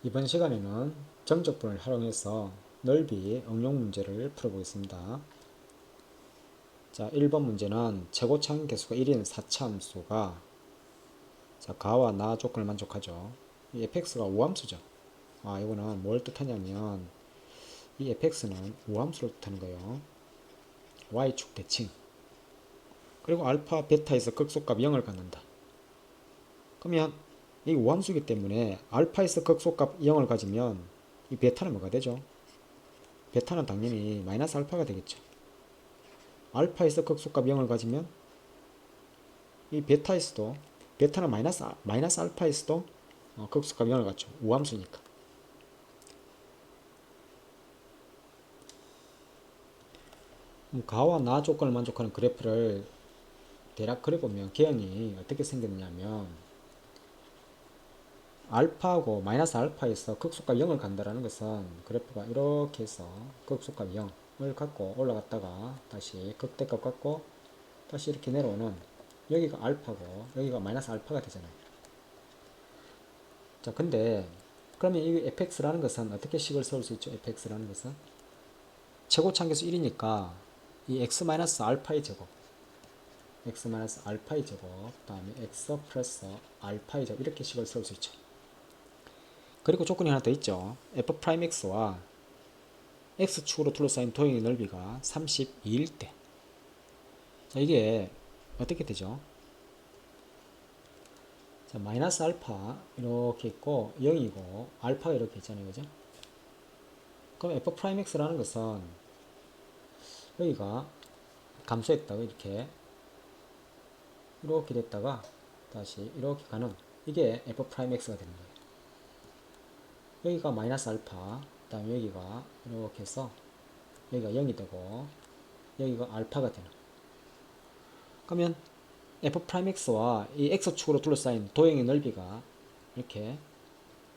이번 시간에는 정적분을 활용해서 넓이 응용 문제를 풀어보겠습니다. 자, 1번 문제는 최고차항 계수가 1인 4차함수가 가와 나 조건을 만족하죠. 이 fx가 우함수죠. 이거는 뭘 뜻하냐면 이 fx는 우함수를 뜻하는 거예요. y축 대칭. 그리고 알파, 베타에서 극소값 0을 갖는다. 그러면 이 우함수이기 때문에 알파에서 극소값 0을 가지면 이 베타는 뭐가 되죠? 베타는 당연히 마이너스 알파가 되겠죠. 알파에서 극소값 0을 가지면 이 베타에서도 베타는 마이너스 알파에서도 극소값 0을 갖죠. 우함수니까. 가와 나 조건을 만족하는 그래프를 대략 그려보면 개형이 어떻게 생겼냐면 알파하고 마이너스 알파에서 극소값 0을 간다라는 것은 그래프가 이렇게 해서 극소값 0을 갖고 올라갔다가 다시 극대값 갖고 다시 이렇게 내려오는, 여기가 알파고 여기가 마이너스 알파가 되잖아요. 자, 근데 그러면 이 fx라는 것은 어떻게 식을 세울 수 있죠? fx라는 것은 최고차항계수 1이니까 이 x-알파의 제곱, x-알파의 제곱, 다음에 x 플러스 알파의 제곱, 이렇게 식을 세울 수 있죠. 그리고 조건이 하나 더 있죠. f'x와 x축으로 둘러싸인 도형의 넓이가 32일 때, 자, 이게 어떻게 되죠? 자, 마이너스 알파 이렇게 있고 0이고 알파가 이렇게 있잖아요. 그죠? 그럼 f'x라는 것은 여기가 감소했다가 이렇게 됐다가 다시 이렇게 가는, 이게 f'x가 되는 거예요. 여기가 마이너스 알파, 그 다음에 여기가 이렇게 해서 여기가 0이 되고 여기가 알파가 되는, 그러면 f'x와 이 x축으로 둘러싸인 도형의 넓이가 이렇게,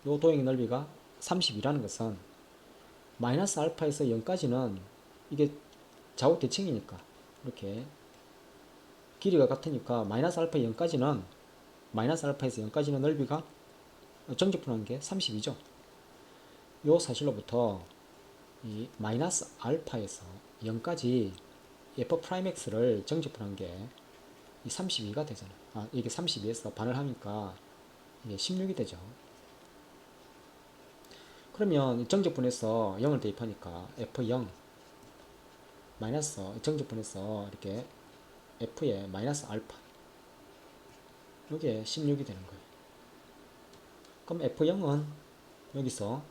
이 도형의 넓이가 30이라는 것은 마이너스 알파에서 0까지는 이게 좌우 대칭이니까 이렇게 길이가 같으니까 마이너스 알파 0까지는, 마이너스 알파에서 0까지는 넓이가 정적분한 게 30이죠. 요 사실로부터 이 마이너스 알파에서 0까지 f'x를 정적분한 게 이 32가 되잖아요. 이게 32에서 반을 하니까 이게 16이 되죠. 그러면 정적분에서 0을 대입하니까 f0 마이너스, 정적분에서 이렇게 f의 마이너스 알파, 이게 16이 되는 거예요. 그럼 f0은 여기서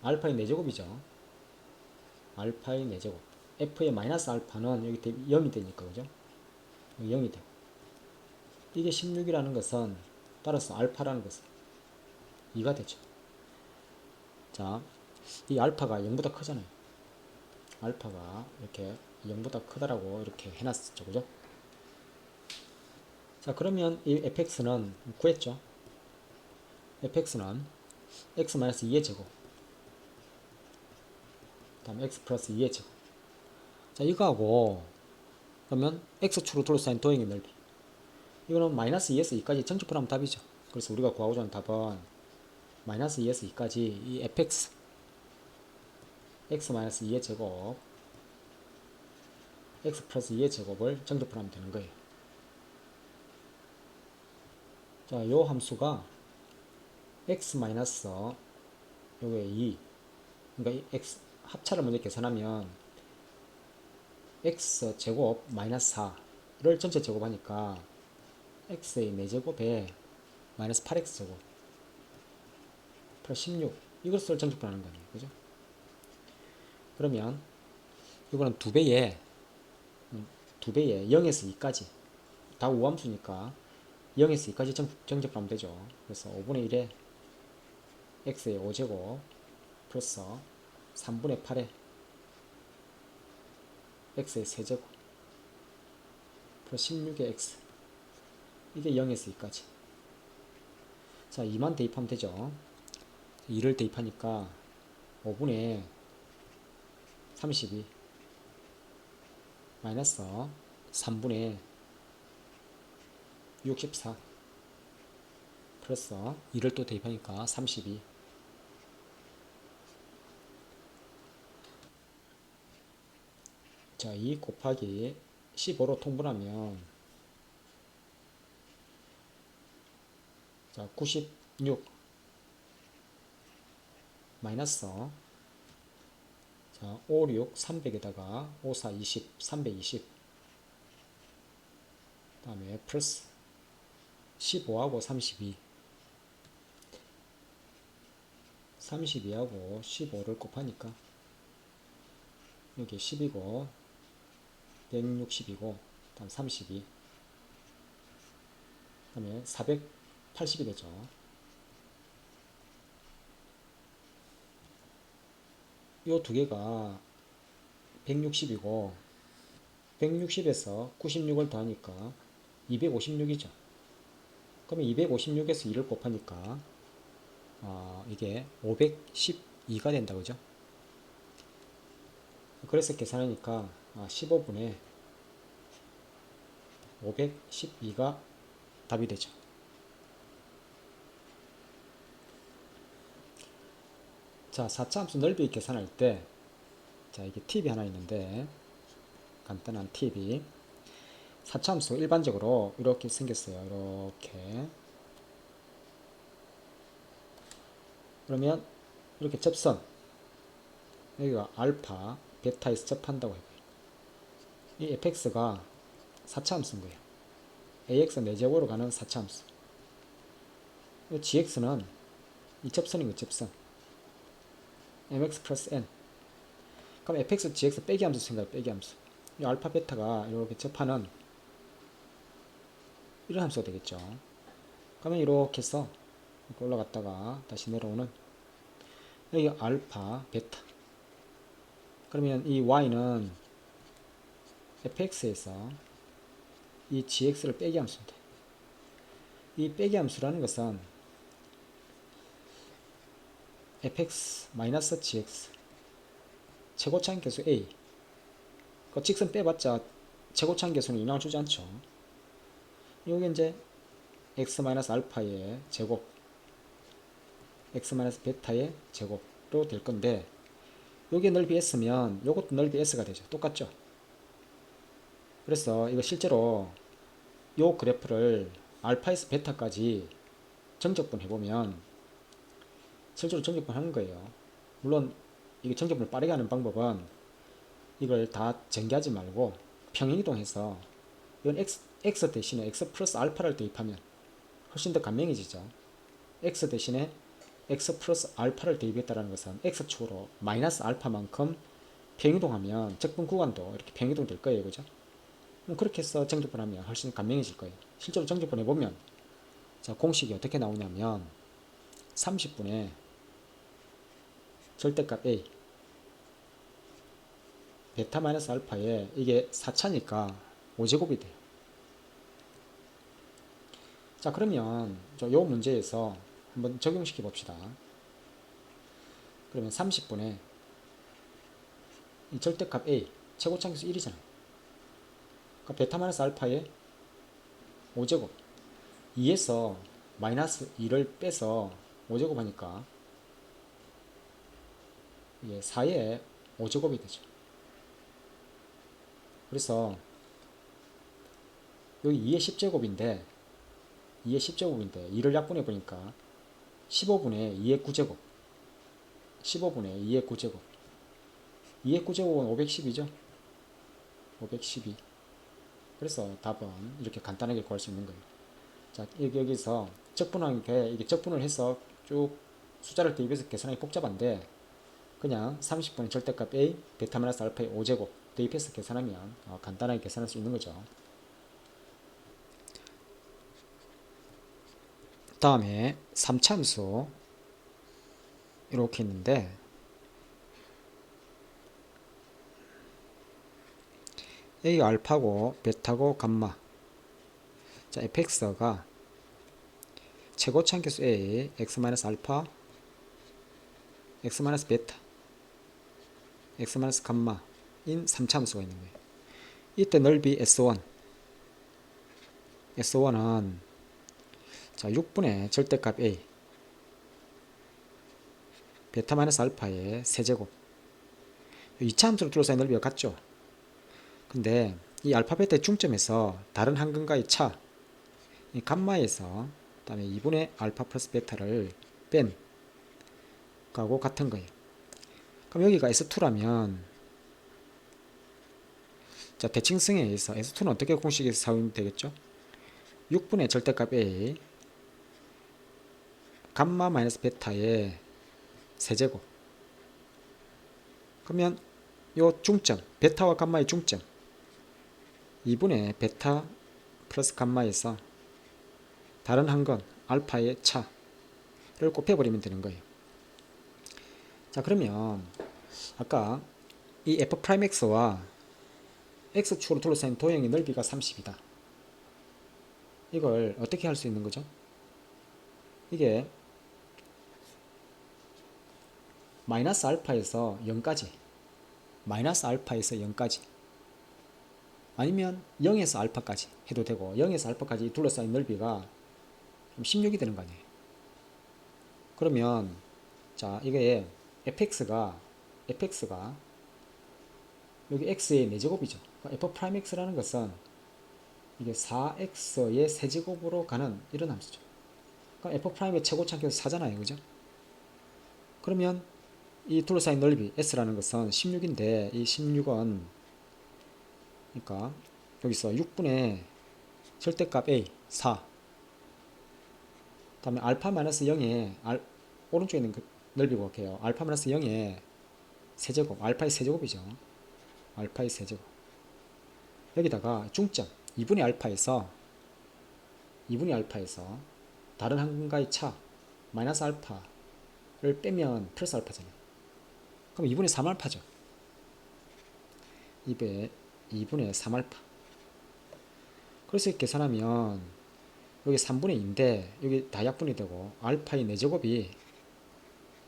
알파의 4제곱이죠. 알파의 4제곱. f의 마이너스 알파는 여기 0이 되니까, 그죠? 여기 0이 되고. 이게 16이라는 것은, 따라서 알파라는 것은 2가 되죠. 자, 이 알파가 0보다 크잖아요. 알파가 이렇게 0보다 크다라고 이렇게 해놨었죠. 그죠? 자, 그러면 이 fx는 구했죠. fx는 x-2의 제곱, 다음 x 플러스 2의 제곱. 자, 이거하고 그러면 x축으로 둘러싸인 도형의 넓이, 이거는 마이너스 2에서 2까지 정적분하면 답이죠. 그래서 우리가 구하고자 하는 답은 마이너스 2에서 2까지 이 fx x-2의 제곱 x 플러스 2의 제곱을 정적분하면 되는 거예요. 자, 요 함수가 x 마이너스 요게 2, 그러니까 이 x 합차를 먼저 계산하면 x 제곱 마이너스 4를 전체 제곱하니까 x의 4제곱에 마이너스 8x 제곱 플러스 16, 이것을 정적분하는 거예요. 그죠? 그러면 이거는 2배에 0에서 2까지 다 우함수니까 0에서 2까지 정적분하면 되죠. 그래서 5분의 1에 x의 5제곱 플러스 3분의 8에 x의 세제곱 플러스 16의 x, 이게 0에서 2까지. 자, 2만 대입하면 되죠. 2를 대입하니까 5분의 32 마이너스 3분의 64 플러스 2를 또 대입하니까 32 자, 2 곱하기 15로 통분하면 자, 96 마이너스 자, 56 300에다가 54 20 320 다음에 플러스 15하고 32 32하고 15를 곱하니까 여기 10이고 160이고 다음 32 다음에 480이 되죠. 요 두 개가 160이고 160에서 96을 더하니까 256이죠. 그러면 256에서 2를 곱하니까 이게 512가 된다 그죠? 그래서 계산하니까 15분의 512가 답이 되죠. 자, 4차함수 넓이 계산할 때 자, 이게 팁이 하나 있는데 간단한 팁이 4차함수 일반적으로 이렇게 생겼어요. 이렇게 그러면 이렇게 접선 여기가 알파 베타에서 접한다고 해요. 이 fx가 4차함수인 거예요. ax 4제곱으로 가는 4차함수. 이 gx는 이 접선인 거 접선. mx 플러스 n. 그럼 fx, gx 빼기 함수 생각해 빼기 함수. 이 알파 베타가 이렇게 접하는 이런 함수가 되겠죠. 그러면 이렇게 해서 이렇게 올라갔다가 다시 내려오는 여기 알파 베타. 그러면 이 y는 fx에서 이 gx를 빼기 함수입니다. 이 빼기 함수라는 것은 fx-gx 최고차항계수 a 그 직선 빼봤자 최고차항계수는 영향을 주지 않죠. 이게 이제 x-알파의 제곱 x-베타의 제곱로 될 건데 요게 넓이 s면 요것도 넓이 s가 되죠. 똑같죠. 그래서 이거 실제로 요 그래프를 알파에서 베타까지 정적분 해보면 실제로 정적분 하는 거예요. 물론 이게 정적분을 빠르게 하는 방법은 이걸 다 전개하지 말고 평행이동해서 이건 x 대신에 x 플러스 알파를 대입하면 훨씬 더 간명해지죠. x 대신에 x 플러스 알파를 대입했다는 것은 x축으로 마이너스 알파만큼 평행이동하면 적분 구간도 이렇게 평행이동 될 거예요. 그죠? 그렇게 해서 정적분하면 훨씬 간명해질 거예요. 실제로 정적분 해보면 자, 공식이 어떻게 나오냐면 30분의 절대값 a 베타 마이너스 알파에 이게 4차니까 5제곱이 돼요. 자, 그러면 요 문제에서 한번 적용시켜 봅시다. 그러면 30분의 이 절대값 a 최고차항계수 1이잖아요. 그러니까 베타 마이너스 알파에 5제곱 2에서 마이너스 2를 빼서 5제곱 하니까 이게 4의 5제곱이 되죠. 그래서 여기 2의 10제곱인데 2의 10제곱인데 2를 약분해 보니까 15분의 2의 9제곱 15분의 2의 9제곱 2의 9제곱은 512죠. 512 그래서 답은 이렇게 간단하게 구할 수 있는 거예요. 자, 여기서 적분한 게 이게 적분을 해서 쭉 숫자를 대입해서 계산하기 복잡한데 그냥 30분의 절대값 a 베타 마이너스 알파의 5제곱 대입해서 계산하면 간단하게 계산할 수 있는 거죠. 다음에 3차함수 이렇게 있는데 A가 알파고 베타고 감마 자 fx가 최고차항계수 A x-알파 x-베타 x-감마인 3차함수가 있는 거예요. 이때 넓이 S1 S1은 자 6분의 절대값 A 베타 마이너스 알파의 세제곱 2차 함수로 둘러싸인 넓이가 같죠. 근데 이 알파 베타의 중점에서 다른 한근과의 차, 이 감마에서 그다음에 2분의 알파 플러스 베타를 뺀 거하고 같은 거예요. 그럼 여기가 S2라면 자, 대칭성에 의해서 S2는 어떻게 공식에서 사용이 되겠죠? 6분의 절대값 A 감마 마이너스 베타의 세제곱. 그러면 요 중점, 베타와 감마의 중점 2분의 베타 플러스 감마에서 다른 한 건 알파의 차를 곱해버리면 되는 거예요. 자, 그러면 아까 이 f'x와 x축으로 둘러싸인 도형의 넓이가 30이다. 이걸 어떻게 할 수 있는 거죠? 이게 마이너스 알파에서 0까지, 마이너스 알파에서 0까지, 아니면 0에서 알파까지 해도 되고, 0에서 알파까지 둘러싸인 넓이가 16이 되는 거 아니에요. 그러면 자, 이게 fx가 여기 x의 4제곱이죠. f'x라는 것은 이게 4x의 세제곱으로 가는 이런 함수죠. 그러니까 f'의 최고차계에서 4잖아요. 그죠? 그러면 이 둘러싸인 넓이 s라는 것은 16인데 이 16은 그러니까 여기서 6분의 절대값 a 4 다음에 알파 마이너스 0에 오른쪽에 있는 그 넓이 볼게요. 알파 마이너스 0의 세제곱, 알파의 세제곱이죠. 알파의 세제곱. 여기다가 중점 2분의 알파에서 다른 한근과의 차 마이너스 알파를 빼면 플러스 알파잖아요. 그럼 2분의 3알파죠. 2분의 3알파. 그래서 이렇게 계산하면 여기 3분의 2인데 여기 다 약분이 되고 알파의 4제곱이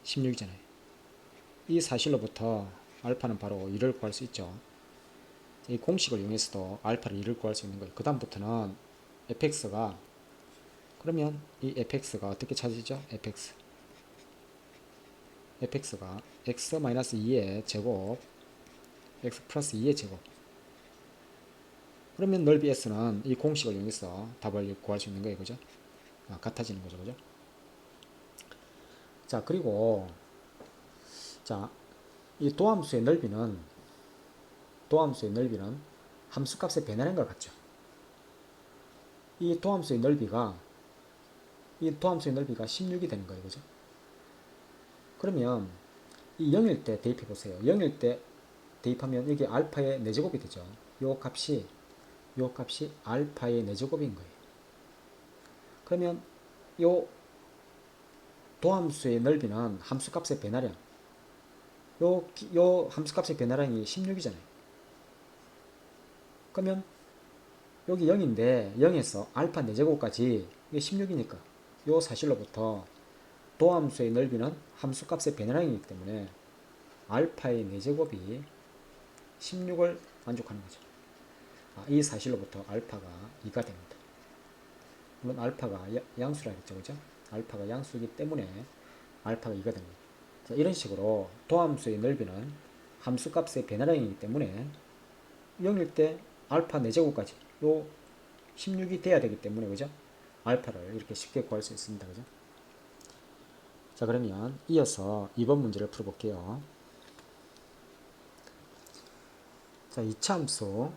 16이잖아요. 이 사실로부터 알파는 바로 2를 구할 수 있죠. 이 공식을 이용해서도 알파를 2를 구할 수 있는 거예요. 그 다음부터는 fx가 그러면 이 fx가 어떻게 찾으죠? fx가 x-2의 제곱 x 플러스 2의 제곱. 그러면 넓이 s는 이 공식을 이용해서 답을 구할 수 있는 거예요. 그죠? 같아지는 거죠. 그죠? 자, 그리고 자, 이 도함수의 넓이는 함수값의 변화량인 것 같죠. 이 도함수의 넓이가 16이 되는 거예요. 그죠? 그러면 이 0일 때 대입해 보세요. 0일 때 대입하면 이게 알파의 4제곱이 되죠. 요 값이 알파의 4제곱인 거예요. 그러면 요 도함수의 넓이는 함수값의 변화량 요 함수값의 변화량이 16이잖아요. 그러면 여기 0인데 0에서 알파 4제곱까지 이게 16이니까 요 사실로부터 도함수의 넓이는 함수값의 변화량이기 때문에 알파의 4제곱이 16을 만족하는 거죠. 이 사실로부터 알파가 2가 됩니다. 물론 알파가 양수라 했죠. 그죠? 알파가 양수이기 때문에 알파가 2가 됩니다. 자, 이런 식으로 도함수의 넓이는 함수값의 변화량이기 때문에 0일 때 알파 4제곱까지 요 16이 돼야 되기 때문에 그죠? 알파를 이렇게 쉽게 구할 수 있습니다. 그죠? 자, 그러면 이어서 2번 문제를 풀어볼게요. 자, 2차 함수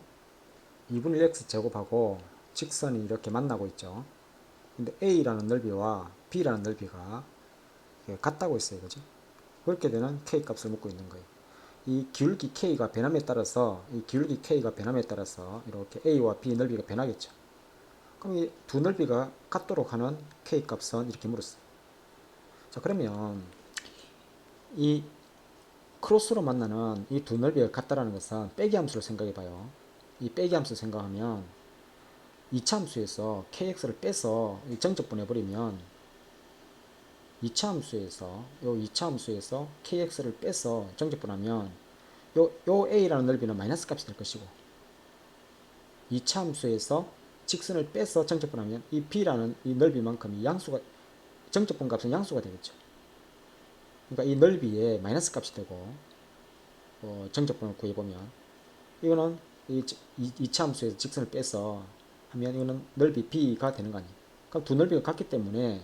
2분의 1x 제곱하고 직선이 이렇게 만나고 있죠. 근데 a라는 넓이와 b라는 넓이가 같다고 했어요. 그죠? 그렇게 되는 k 값을 묻고 있는 거예요. 이 기울기 k가 변함에 따라서 이렇게 a와 b 넓이가 변하겠죠. 그럼 이 두 넓이가 같도록 하는 k 값은 이렇게 물었어요. 자, 그러면 이 크로스로 만나는 이 두 넓이가 같다라는 것은 빼기 함수를 생각해 봐요. 이 빼기 함수 생각하면 2차 함수에서 kx를 빼서 정적 보내버리면 2차 함수에서 kx를 빼서 정적 보내면 요 a라는 넓이는 마이너스 값이 될 것이고 2차 함수에서 직선을 빼서 정적 보내면 이 b라는 이 넓이만큼 양수가 정적 본 값은 양수가 되겠죠. 그러니까 이 넓이에 마이너스 값이 되고 정적 본을 구해보면 이거는 이차함수에서 직선을 빼서 하면 이거는 넓이 b가 되는 거 아니에요. 그럼 두 넓이가 같기 때문에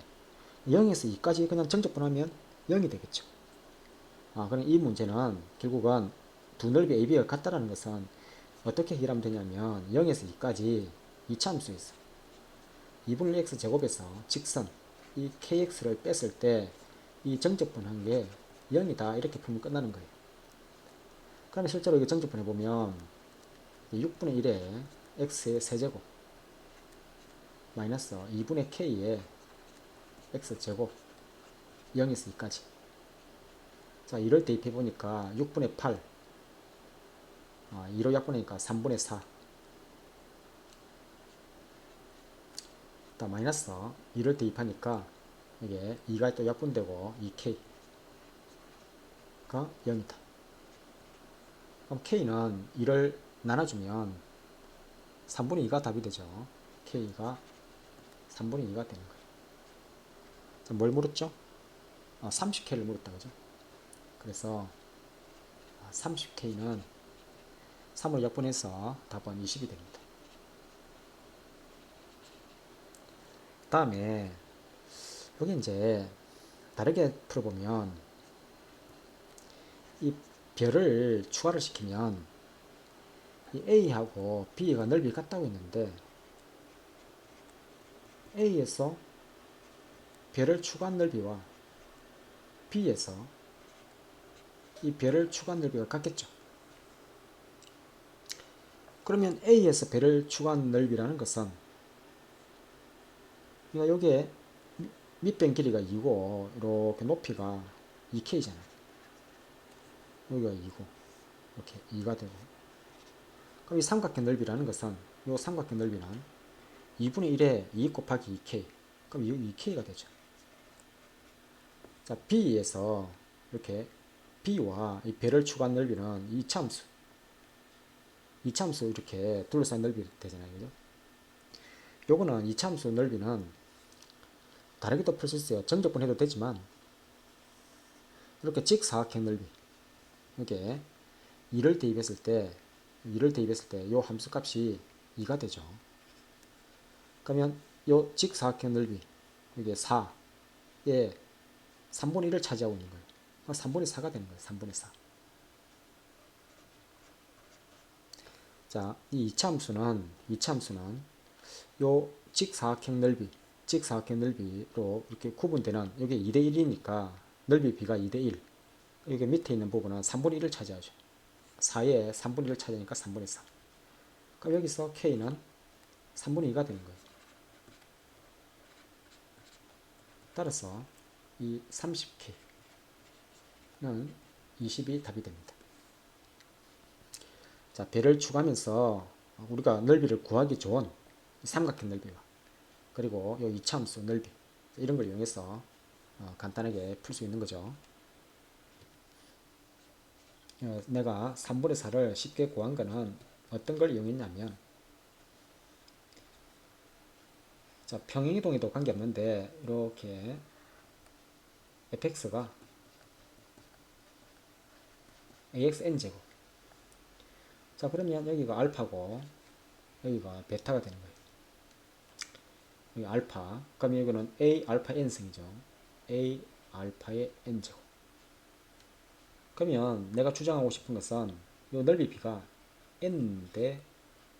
0에서 2까지 그냥 정적분하면 0이 되겠죠. 그럼 이 문제는 결국은 두 넓이 AB가 같다라는 것은 어떻게 해결하면 되냐면 0에서 2까지 이차함수에서 2분의 x 제곱에서 직선 이 kx를 뺐을 때 이 정적분한 게 0이다 이렇게 풀면 끝나는 거예요. 그러면 실제로 이거 정적분해 보면 6분의 1에 x의 세제곱 마이너스 2분의 k의 x제곱 0에서 2까지. 자, 이럴 대입해 보니까 6분의 8 2로 약분하니까 3분의 4 마이너스 2를 대입하니까 이게 2가 또 약분되고 2k가 0이다. 그럼 k는 2를 나눠주면 3분의 2가 답이 되죠. k가 3분의 2가 되는 거예요. 자, 뭘 물었죠? 30k를 물었다 그죠? 그래서 30k는 3으로 약분해서 답은 20이 됩니다. 다음에 여기 이제 다르게 풀어보면 이 별을 추가를 시키면 이 A하고 B가 넓이 같다고 했는데 A에서 별을 추가한 넓이와 B에서 이 별을 추가한 넓이가 같겠죠. 그러면 A에서 별을 추가한 넓이라는 것은 그러니까 여기에 밑변 길이가 2고 이렇게 높이가 2K잖아요. 여기가 2고 이렇게 2가 되고 그럼 이 삼각형 넓이라는 것은 이 삼각형 넓이는 2분의 1에 2 곱하기 2K 그럼 2K가 되죠. 자, B에서 이렇게 B와 이 별을 추가한 넓이는 이차함수 이렇게 둘러싼 넓이 되잖아요. 그죠? 요거는 이차함수 넓이는 다르게도 풀 수 있어요. 정적분 해도 되지만 이렇게 직사각형 넓이 이게 2를 대입했을 때 요 함수 값이 2가 되죠. 그러면 요 직사각형 넓이 이게 4에 3분의 1을 차지하고 있는 거예요. 3분의 4가 되는 거예요. 3분의 4. 자, 이 이차함수는 요 직사각형 넓이로 이렇게 구분되는 이게 2대 1이니까 넓이 비가 2대 1. 여기 밑에 있는 부분은 3분의 1을 차지하죠. 4에 3분의 1을 차지하니까 3분의 4. 그럼 여기서 K는 3분의 2가 되는 거예요. 따라서 이 30K는 20이 답이 됩니다. 자, 배를 추가하면서 우리가 넓이를 구하기 좋은 삼각형 넓이와 그리고 이 이차함수 넓이 이런 걸 이용해서 간단하게 풀 수 있는 거죠. 내가 3분의 4를 쉽게 구한 거는 어떤 걸 이용했냐면 자, 평행이동에도 관계없는데 이렇게 fx가 axn제곱 자, 그러면 여기가 알파고 여기가 베타가 되는 거예요. 여기 알파 그럼 이거는 a 알파 n승이죠. a 알파의 n제곱 그러면 내가 주장하고 싶은 것은 이 넓이 b가 n 대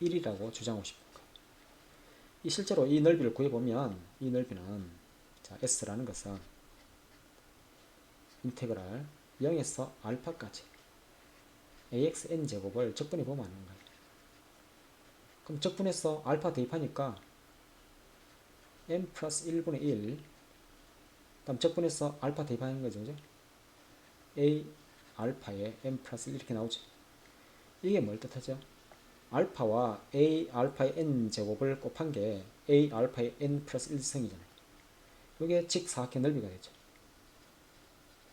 1이라고 주장하고 싶은 거예요. 실제로 이 넓이를 구해보면 이 넓이는 자, s라는 것은 인테그랄 0에서 알파까지 axn 제곱을 적분해 보면 하는 거예요. 그럼 적분해서 알파 대입하니까 n 플러스 1분의 1 다음 적분해서 알파 대입하는 거죠. 그죠? a 알파에 n 플러스 1 이렇게 나오죠. 이게 뭘 뜻하죠? 알파와 a 알파의 n 제곱을 곱한 게 a 알파의 n 플러스 1승이잖아요. 이게 직사각형 넓이가 되죠.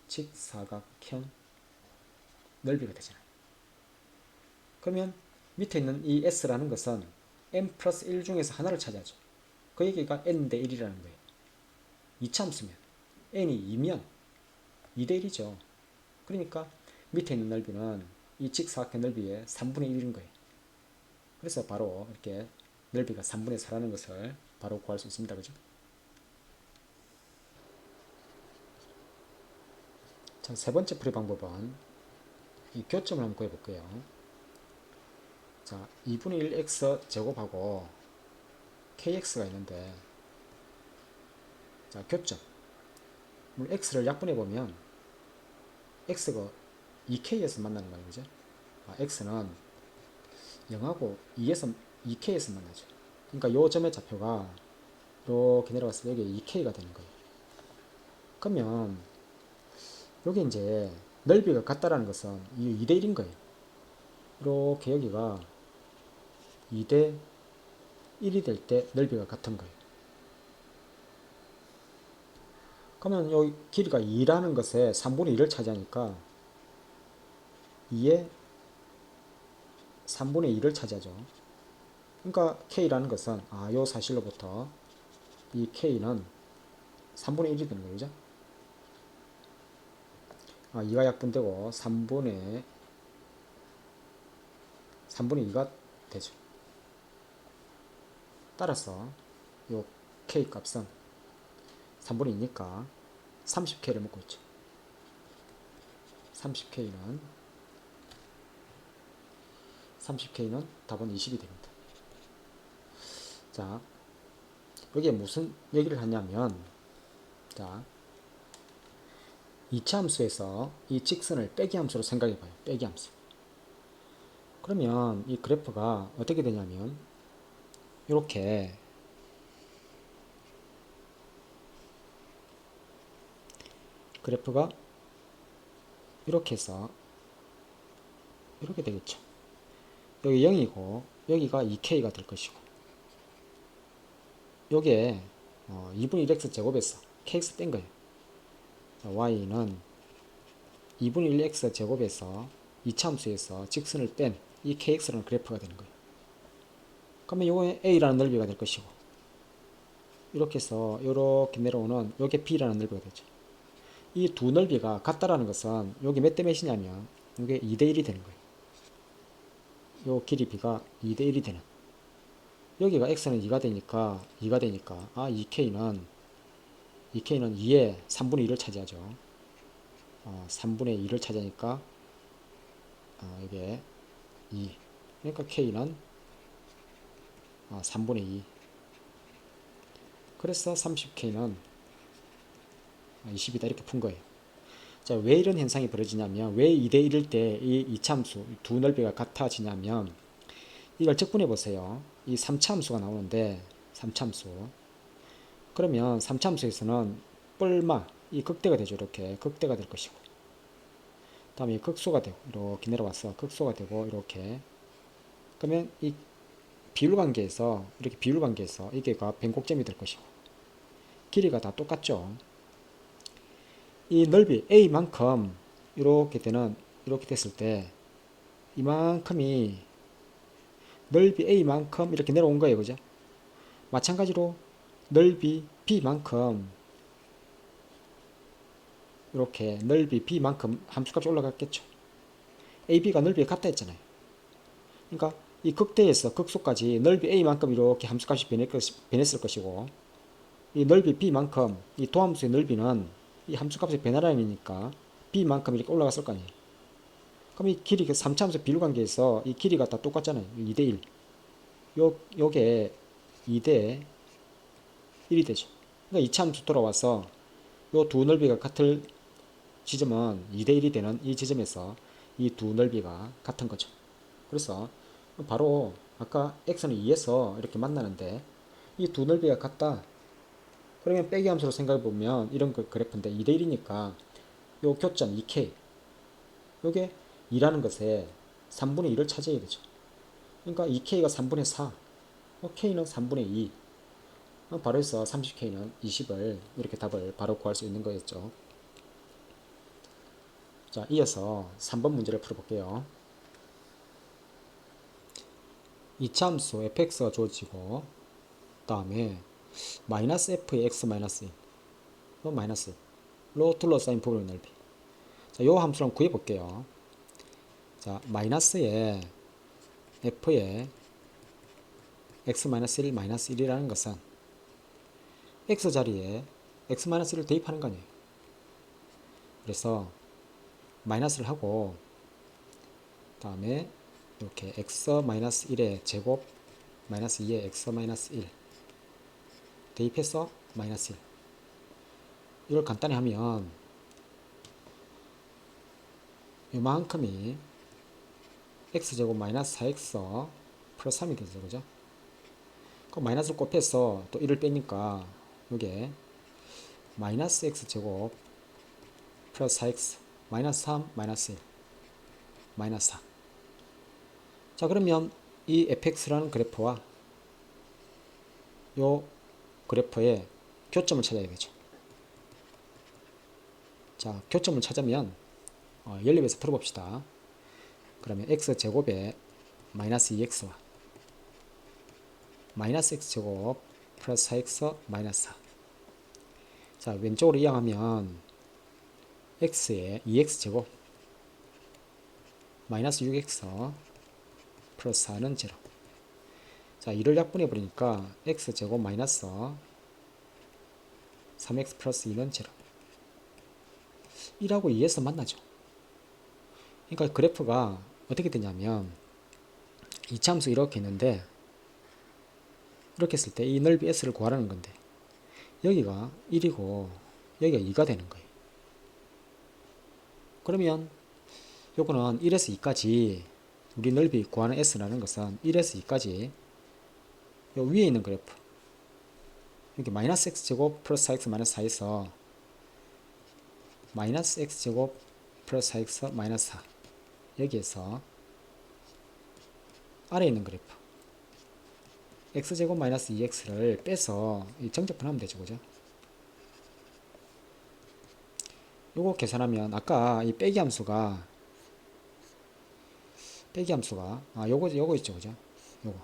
직사각형 넓이가 되잖아요. 그러면 밑에 있는 이 s라는 것은 n 플러스 1 중에서 하나를 차지하죠. 그 얘기가 n 대 1이라는 거예요. 이차함수면 n이 2면 2대 1이죠. 그러니까 밑에 있는 넓이는 이 직사각형 넓이의 3분의 1인 거예요. 그래서 바로 이렇게 넓이가 3분의 4라는 것을 바로 구할 수 있습니다. 그죠? 자, 세 번째 풀이 방법은 이 교점을 한번 구해볼게요. 자, 2분의 1x 제곱하고 kx가 있는데, 자, 교점. 물론 x를 약분해보면 x가 2k에서 만나는 거예요. 그죠? x는 0하고 2에서 2k에서 만나죠. 그러니까 요 점의 좌표가 이렇게 내려갔을 때 여기 2k가 되는 거예요. 그러면 여기 이제 넓이가 같다라는 것은 이 2대 1인 거예요. 이렇게 여기가 2대 1이 될 때 넓이가 같은 거예요. 그러면 이 길이가 2라는 것에 3분의 2를 차지하니까 2에 3분의 2를 차지하죠. 그러니까 K라는 것은 요 사실로부터 이 K는 3분의 1이 되는 거예요. 그죠? 2가 약분되고 3분의 2가 되죠. 따라서 요 K 값은 3분의 2니까 30K를 먹고 있죠. 30K는 답은 20이 됩니다. 자, 여기에 무슨 얘기를 하냐면, 자, 이차 함수에서 이 직선을 빼기 함수로 생각해 봐요. 빼기 함수. 그러면 이 그래프가 어떻게 되냐면, 이렇게 그래프가 이렇게 해서 이렇게 되겠죠. 여기 0이고 여기가 2K가 될 것이고, 요게 2분의 1x 제곱에서 kx 뺀 거예요. y는 2분의 1x 제곱에서 이차함수에서 직선을 뺀 이 kx라는 그래프가 되는 거예요. 그러면 요게 a라는 넓이가 될 것이고, 이렇게 해서 이렇게 내려오는 요게 b라는 넓이가 되죠. 이 두 넓이가 같다라는 것은 요게 몇 대 몇이냐면 요게 2대 1이 되는 거예요. 요 길이 b가 2대 1이 되는, 여기가 x는 2가 되니까 2k는 2에 3분의 2를 차지하죠. 3분의 2를 차지하니까 이게 2, 그러니까 k는 3분의 2, 그래서 30k는 20이다 이렇게 푼 거예요. 자, 왜 이런 현상이 벌어지냐면, 왜 2대 1일 때 이 이차함수 두 넓이가 같아지냐면, 이걸 적분해 보세요. 이 3차함수가 나오는데 3차함수, 그러면 3차함수에서는 뻘마 이 극대가 되죠. 이렇게 극대가 될 것이고, 다음에 극소가 되고 이렇게 내려와서 극소가 되고 이렇게, 그러면 이 비율관계에서 이렇게 비율관계에서 이게가 변곡점이 될 것이고, 길이가 다 똑같죠. 이 넓이 a만큼 이렇게 됐을 때 이만큼이 넓이 a만큼 이렇게 내려온 거예요. 그죠? 마찬가지로 넓이 b만큼 이렇게 넓이 b만큼 함수값이 올라갔겠죠. ab가 넓이가 같다 했잖아요. 그러니까 이 극대에서 극소까지 넓이 a만큼 이렇게 함수값이 변했을 것이고, 이 넓이 b만큼 이 도함수의 넓이는 이 함수값의 변화량이니까 b만큼 이렇게 올라갔을 거 아니에요. 그럼 이 길이 3차함수 비율관계에서 이 길이가 다 똑같잖아요. 2대 1. 요게 2대 1이 되죠. 그러니까 2차함수 돌아와서 요 두 넓이가 같을 지점은 2대 1이 되는 이 지점에서 이 두 넓이가 같은 거죠. 그래서 바로 아까 x는 2에서 이렇게 만나는데 이 두 넓이가 같다. 그러면 빼기 함수로 생각해 보면 이런 그래프인데 2대 1이니까 요 교점 2k, 요게 2라는 것에 3분의 2를 차지해야 되죠. 그러니까 2k가 3분의 4, k는 3분의 2. 바로 해서 30k는 20을 이렇게 답을 바로 구할 수 있는 거였죠. 자, 이어서 3번 문제를 풀어볼게요. 이차함수 fx가 주어지고, 다음에 마이너스 f의 x 마이너스 1, 마이너스 1로 둘러싸인 부분의 넓이. 자, 요 함수를 한번 구해볼게요. 자, 마이너스에 f의 x-1 마이너스 1이라는 것은 x 자리에 x-1을 대입하는 거 아니에요. 그래서 마이너스를 하고 다음에 이렇게 x-1의 제곱 마이너스 2의 x-1 대입해서 마이너스 1. 이걸 간단히 하면 이만큼이 x제곱 마이너스 4x 플러스 3이 되죠. 그죠? 그럼 마이너스를 곱해서 또 1을 빼니까 이게 마이너스 x제곱 플러스 4x 마이너스 3 마이너스 1 마이너스 4. 자, 그러면 이 fx라는 그래프와 요 그래프의 교점을 찾아야겠죠. 자, 교점을 찾으면 연립해서 풀어봅시다. 그러면 x제곱에 마이너스 2x와 마이너스 x제곱 플러스 4x 마이너스 4. 자, 왼쪽으로 이항하면 x에 2x제곱 마이너스 6x 플러스 4는 0. 자, 2를 약분해 버리니까 x제곱 마이너스 3x 플러스 2는 0. 1하고 2에서 만나죠. 그러니까 그래프가 어떻게 되냐면 이차함수 이렇게 있는데 이렇게 했을 때 이 넓이 s를 구하라는 건데 여기가 1이고 여기가 2가 되는 거예요. 그러면 요거는 1에서 2까지 우리 넓이 구하는 s라는 것은 1에서 2까지 요 위에 있는 그래프 여기 마이너스 x제곱 플러스 4x 마이너스 4에서 마이너스 x제곱 플러스 4x 마이너스 4 여기에서 아래에 있는 그래프 x제곱 마이너스 2x를 빼서 정적분하면 되죠. 그죠? 요거 계산하면 아까 이 빼기 함수가 요거 있죠. 그죠? 요거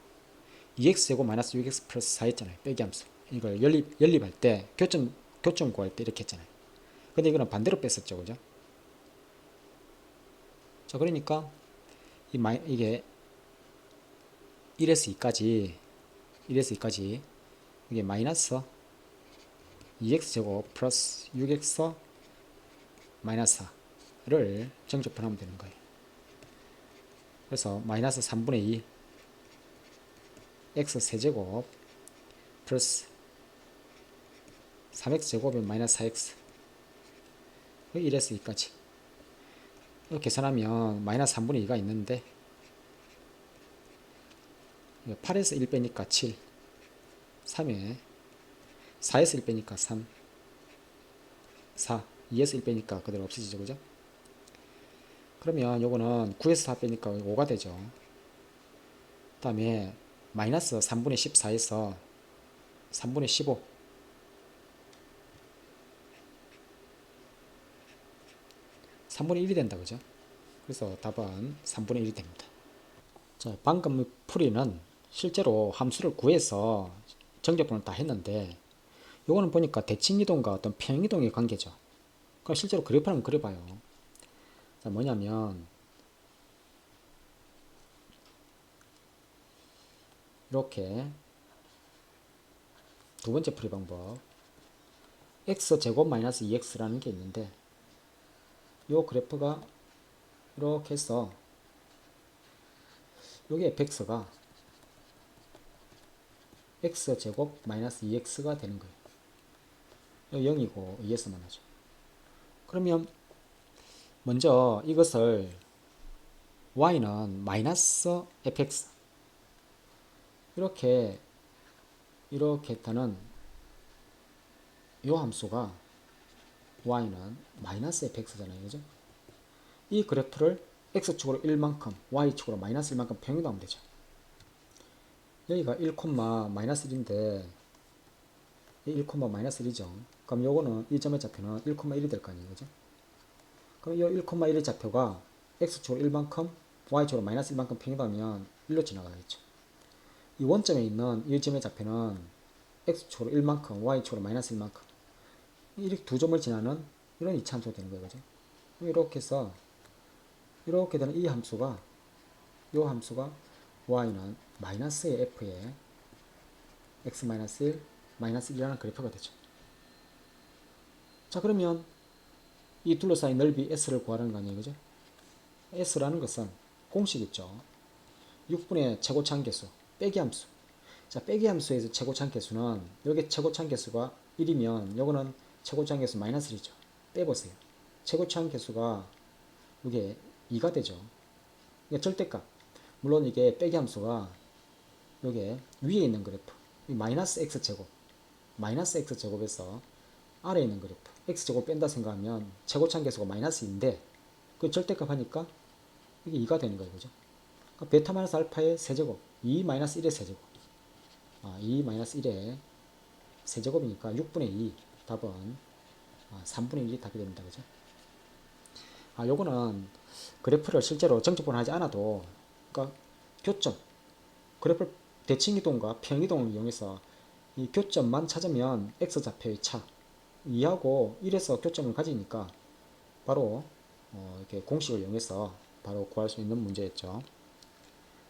2x제곱 마이너스 6x 플러스 4 했잖아요. 빼기 함수. 이걸 연립할 때 교점 구할 때 이렇게 했잖아요. 근데 이거는 반대로 뺐었죠. 그죠? 자, 그러니까 이게 1에서 2까지 이게 마이너스 2x제곱 플러스 6x 마이너스 4를 정적분하면 되는 거예요. 그래서 마이너스 3분의 2 x 세제곱 플러스 3x제곱은 마이너스 4x 1에서 2까지 이렇게 계산하면 마이너스 3분의 2가 있는데 8에서 1 빼니까 7 3에 4에서 1 빼니까 3 4 2에서 1 빼니까 그대로 없어지죠. 그죠? 그러면 요거는 9에서 4 빼니까 5가 되죠. 그 다음에 마이너스 3분의 14에서 3분의 15 3분의 1이 된다. 그죠? 그래서 답은 3분의 1이 됩니다. 자, 방금 풀이는 실제로 함수를 구해서 정적분을 다 했는데 요거는 보니까 대칭이동과 어떤 평이동의 관계죠. 그럼 실제로 그래프 한번 그려봐요. 자, 뭐냐면 이렇게 두 번째 풀이 방법 x제곱 마이너스 2x라는 게 있는데 요 그래프가 이렇게 해서 여기 fx가 x제곱 마이너스 2x가 되는 거예요. 0이고 2에서 만나죠. 그러면 먼저 이것을 y는 마이너스 fx 이렇게 했다는 요 함수가 y는 마이너스 fx잖아요. 그죠? 이 그래프를 x축으로 1만큼 y축으로 마이너스 1만큼 평행하면 되죠. 여기가 1, 마이너스 1인데 1, 마이너스 1이죠. 그럼 요거는 이 점의 좌표는 1,1이 될 거 아니에요. 그죠? 그럼 이 1,1의 좌표가 x축으로 1만큼 y축으로 마이너스 1만큼 평행하면 1로 지나가겠죠. 이 원점에 있는 이 점의 좌표는 x축으로 1만큼 y축으로 마이너스 1만큼 이렇게 두 점을 지나는 이런 이차함수가 되는 거예요. 그죠? 이렇게 해서 이렇게 되는 이 함수가 요 함수가 y는 마이너스의 f에 x-1, 마이너스 1이라는 그래프가 되죠. 자, 그러면 이 둘러싸인 넓이 S를 구하라는 거 아니에요, 그죠? S라는 것은 공식 있죠. 6분의 최고차함계수 빼기 함수. 자, 빼기 함수에서 최고차함계수는 여기 최고차함계수가 1이면 요거는 최고차함계수 마이너스 1이죠. 빼보세요. 최고차함계수가 이게 2가 되죠. 이게 절대값. 물론 이게 빼기 함수가 요게 위에 있는 그래프 마이너스 x제곱 마이너스 x제곱에서 아래에 있는 그래프 x제곱 뺀다 생각하면 최고차함계수가 마이너스 2인데 그 절대값 하니까 이게 2가 되는 거예요, 그죠? 그러니까 베타 마이너스 알파의 세제곱 2 마이너스 1의 세제곱 2 마이너스 1의 세제곱이니까 6분의 2 답은 3분의 1이 답이 됩니다, 그죠? 요거는 그래프를 실제로 정적분을 하지 않아도 그러니까 교점 그래프를 대칭이동과 평이동을 이용해서 이 교점만 찾으면 x좌표의 차 2하고 1에서 교점을 가지니까 바로 이렇게 공식을 이용해서 바로 구할 수 있는 문제였죠.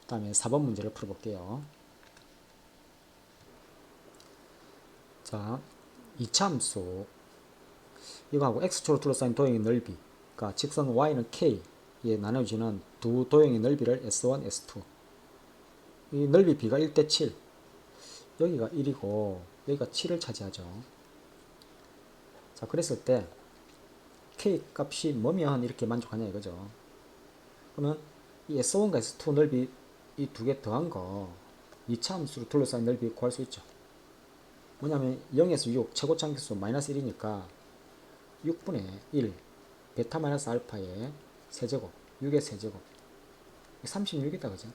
다음에 4번 문제를 풀어볼게요. 자, 2차 함수 이거하고 x축으로 둘러싸인 도형의 넓이 그러니까 직선 y는 k에 나눠지는 두 도형의 넓이를 s1, s2 이 넓이 b가 1대 7 여기가 1이고 여기가 7을 차지하죠. 자, 그랬을 때 k 값이 뭐면 이렇게 만족하냐 이거죠. 그러면 이 s1과 s2 넓이 이 두 개 더한 거 2차 함수로 둘러싸인 넓이 구할 수 있죠. 뭐냐면 0에서 6 최고차함계수 마이너스 1이니까 6분의 1 베타 마이너스 알파의 세제곱 6의 세제곱 36이다, 그죠?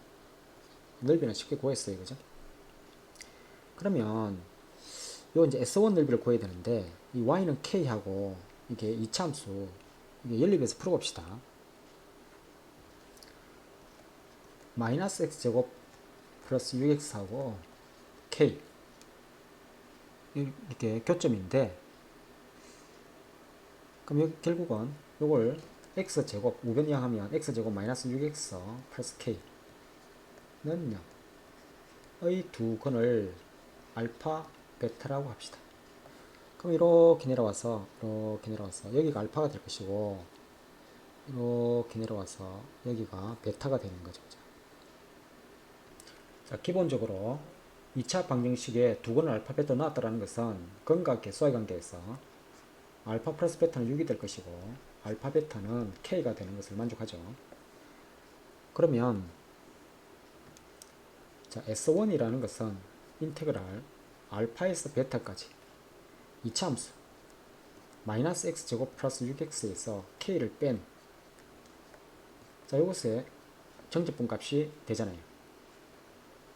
넓이는 쉽게 구했어요, 그죠? 그러면 요 이제 S1 넓이를 구해야 되는데 이 y는 k하고 이게 2차 함수 이게 연립해서 풀어봅시다. 마이너스 x제곱 플러스 6x하고 k 이렇게 교점인데 그럼 여기 결국은 요걸 x제곱 우변이항하면 x제곱 마이너스 6x 플러스 k는 0의 두 근을 알파 베타라고 합시다. 그럼 이렇게 내려와서 여기가 알파가 될 것이고 이렇게 내려와서 여기가 베타가 되는 거죠. 자, 기본적으로 2차 방정식에 두 근을 알파 베타 넣었다는 것은 근과 개수와의 관계에서 알파 플러스 베타는 6이 될 것이고 알파 베타는 k가 되는 것을 만족하죠. 그러면 자, S1이라는 것은 인테그랄 알파에서 베타까지 2차 함수 마이너스 x제곱 플러스 6x에서 k를 뺀 자, 이것의 정제분 값이 되잖아요.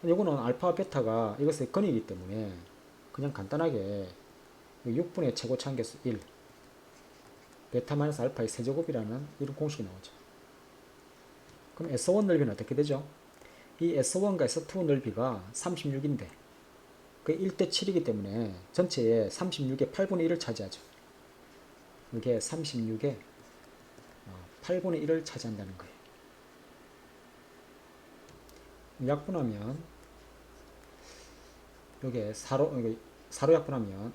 이거는 알파 베타가 이것의 근이기 때문에 그냥 간단하게 6분의 최고차함계수 1 베타 마이너스 알파의 세제곱이라는 이런 공식이 나오죠. 그럼 S1 넓이는 어떻게 되죠? 이 S1과 S2 넓이가 36인데 그 1대 7이기 때문에 전체의 36의 8분의 1을 차지하죠. 이게 36의 8분의 1을 차지한다는 거예요. 약분하면 여기에 4로 약분하면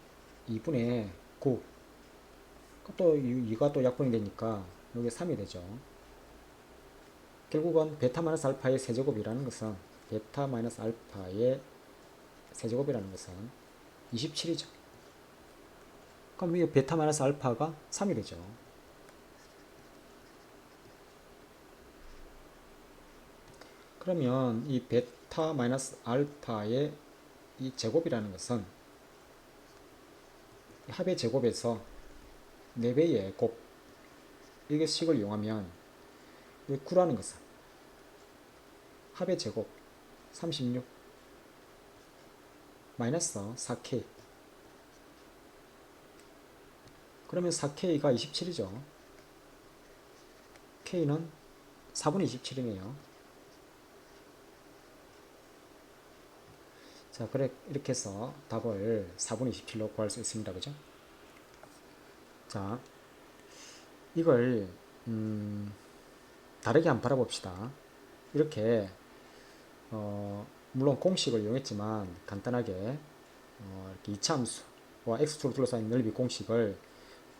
2분의 9 또 2가 또 약분이 되니까 여기 3이 되죠. 결국은 베타 마이너스 알파의 세제곱이라는 것은 베타 마이너스 알파의 세제곱이라는 것은 27이죠. 그럼 이 베타 마이너스 알파가 3이 되죠. 그러면 이 베타 마이너스 알파의 이 제곱이라는 것은 합의 제곱에서 4배의 곱 이게 식을 이용하면 9라는 것은 합의 제곱 36 마이너스 4k 그러면 4k가 27이죠. k는 4분의 27이네요. 자, 그래 이렇게 해서 답을 4분의 27로 구할 수 있습니다. 그죠? 자, 이걸 다르게 한번 바라봅시다. 이렇게 물론 공식을 이용했지만 간단하게 이렇게 이차함수와 x축으로 둘러싸인 넓이 공식을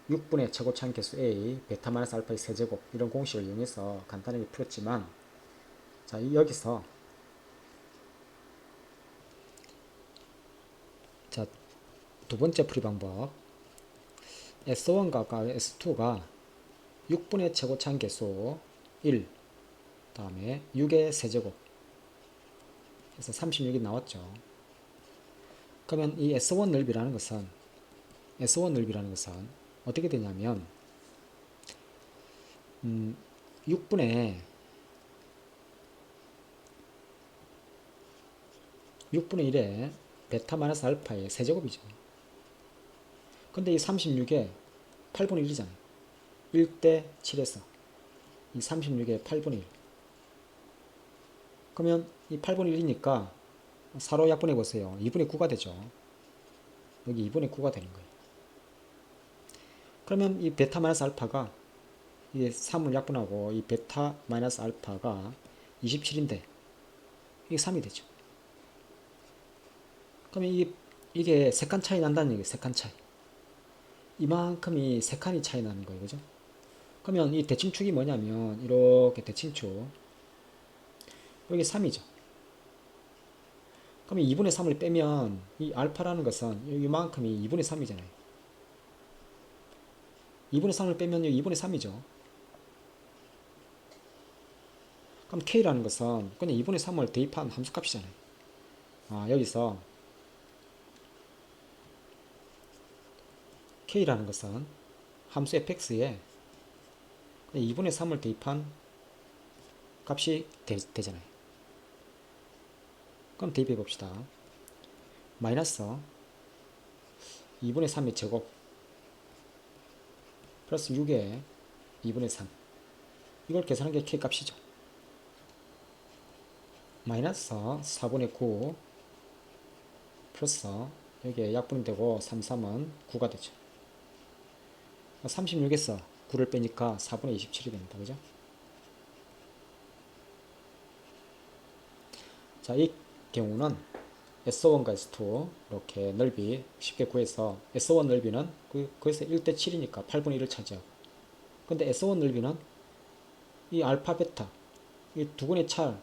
6분의 최고차항 개수 a 베타 마이너스 알파의 세제곱 이런 공식을 이용해서 간단하게 풀었지만, 자, 여기서 자, 두 번째 풀이 방법, S1과 S2가 6분의 최고차항 개수 1, 다음에 6의 세제곱 해서 36이 나왔죠. 그러면 이 S1 넓이라는 것은 어떻게 되냐면 6분의 1의 베타 마이너스 알파의 세제곱이죠. 근데 이 36에 8분의 1이잖아요. 1대 7에서 이 36의 8분의 1. 그러면 이 8분의 1이니까 4로 약분해 보세요. 2분의 9가 되죠. 여기 2분의 9가 되는 거예요. 그러면 이 베타 마이너스 알파가 이게 3을 약분하고 이 베타 마이너스 알파가 27인데 이게 3이 되죠. 그러면 이게 3칸 차이 난다는 얘기예요. 3칸 차이. 이만큼이 3칸이 차이 나는 거예요. 그죠? 그러면 이 대칭축이 뭐냐면 이렇게 대칭축 여기 3이죠. 그러면 2분의 3을 빼면 이 알파라는 것은 이만큼이 2분의 3이잖아요. 2분의 3을 빼면 2분의 3이죠. 그럼 K라는 것은 그냥 2분의 3을 대입한 함수값이잖아요. 여기서 K라는 것은 함수 fx에 2분의 3을 대입한 값이 되잖아요. 그럼 대입해 봅시다. 마이너스 2분의 3의 제곱 플러스 6의 2분의 3, 이걸 계산한 게 K값이죠. 마이너스 4분의 9 플러스 여기에 약분이 되고 3, 3은 9가 되죠. 36에서 9를 빼니까 4분의 27이 됩니다. 그죠? 자, 이 경우는 S1과 S2 이렇게 넓이 쉽게 구해서 S1 넓이는 거기서 1대 7이니까 8분의 1을 차지하고, 근데 S1 넓이는 이 알파 베타 이 두 근의 차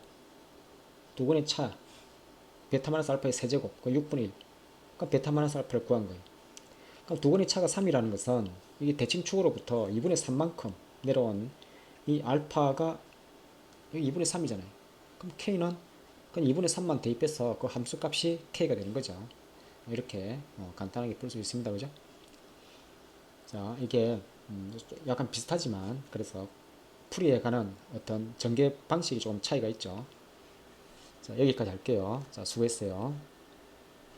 베타 마이너스 알파의 세제곱 그 6분의 1, 그러니까 베타 마이너스 알파를 구한 거예요. 그럼 두 근의 차가 3이라는 것은 이게 대칭축으로부터 2분의 3만큼 내려온 이 알파가 여기 2분의 3이잖아요. 그럼 K는 그냥 2분의 3만 대입해서 그 함수값이 K가 되는 거죠. 이렇게 간단하게 풀 수 있습니다. 그죠? 자, 이게 약간 비슷하지만 그래서 풀이에 관한 어떤 전개 방식이 조금 차이가 있죠. 자, 여기까지 할게요. 자, 수고했어요.